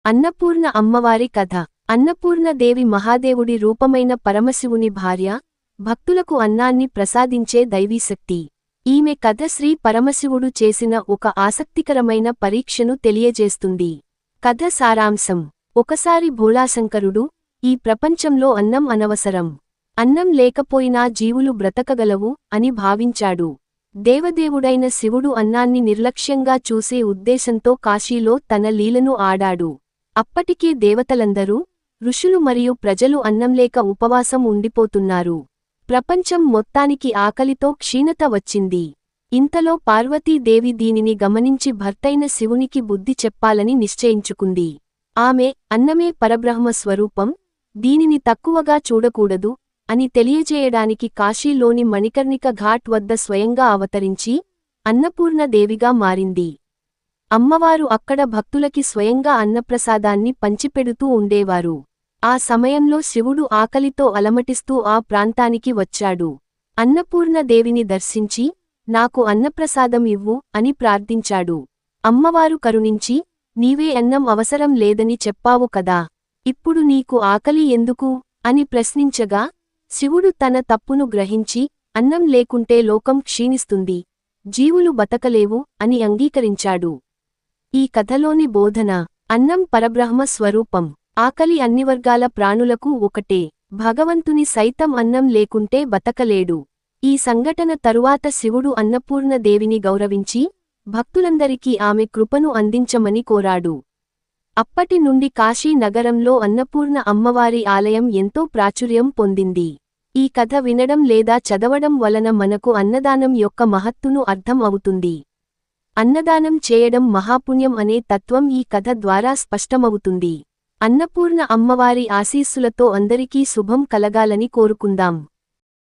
అన్నపూర్ణ అమ్మవారి కథ. అన్నపూర్ణదేవి మహాదేవుడి రూపమైన పరమశివుని భార్య, భక్తులకు అన్నాన్ని ప్రసాదించే దైవీశక్తి. ఈమె కథ శ్రీ పరమశివుడు చేసిన ఒక ఆసక్తికరమైన పరీక్షను తెలియజేస్తుంది. కథ సారాంశం: ఒకసారి భోళాశంకరుడు, ఈ ప్రపంచంలో అన్నం అనవసరం, అన్నం లేకపోయినా జీవులు బ్రతకగలవు అని భావించాడు. దేవదేవుడైన శివుడు అన్నాన్ని నిర్లక్ష్యంగా చూసే ఉద్దేశంతో కాశీలో తన లీలను ఆడాడు. అప్పటికే దేవతలందరూ, ఋషులు మరియు ప్రజలు అన్నంలేక ఉపవాసం ఉండిపోతున్నారు. ప్రపంచం మొత్తానికి ఆకలితో క్షీణత వచ్చింది. ఇంతలో పార్వతీదేవి దీనిని గమనించి భర్తైన శివునికి బుద్ధి చెప్పాలని నిశ్చయించుకుంది. ఆమె, అన్నమే పరబ్రహ్మ స్వరూపం, దీనిని తక్కువగా చూడకూడదు అని తెలియజేయడానికి కాశీలోని మణికర్ణిక ఘాట్ వద్ద స్వయంగా అవతరించి, అన్నపూర్ణదేవిగా మారింది. అమ్మవారు అక్కడ భక్తులకి స్వయంగా అన్నప్రసాదాన్ని పంచిపెడుతూ ఉండేవారు. ఆ సమయంలో శివుడు ఆకలితో అలమటిస్తూ ఆ ప్రాంతానికి వచ్చాడు. అన్నపూర్ణదేవిని దర్శించి, నాకు అన్నప్రసాదం ఇవ్వు అని ప్రార్థించాడు. అమ్మవారు కరుణించి, నీవే అన్నం అవసరం లేదని చెప్పావు కదా, ఇప్పుడు నీకు ఆకలి ఎందుకు అని ప్రశ్నించగా, శివుడు తన తప్పును గ్రహించి, అన్నం లేకుంటే లోకం క్షీణిస్తుంది, జీవులు బతకలేవు అని అంగీకరించాడు. ఈ కథలోని బోధన: అన్నం పరబ్రహ్మ స్వరూపం, ఆకలి అన్ని వర్గాల ప్రాణులకు ఒకటే, భగవంతుని సైతం అన్నం లేకుంటే బతకలేడు. ఈ సంఘటన తరువాత శివుడు అన్నపూర్ణదేవిని గౌరవించి, భక్తులందరికీ ఆమె కృపను అందించమని కోరాడు. అప్పటి నుండి కాశీ నగరంలో అన్నపూర్ణ అమ్మవారి ఆలయం ఎంతో ప్రాచుర్యం పొందింది. ఈ కథ వినడం లేదా చదవడం వలన మనకు అన్నదానం యొక్క మహత్తును అర్థం అవుతుంది. అన్నదానం చేయడం మహాపుణ్యం అనే తత్వం ఈ కథ ద్వారా స్పష్టమవుతుంది. అన్నపూర్ణ అమ్మవారి ఆశీస్సులతో అందరికీ శుభం కలగాలని కోరుకుందాం.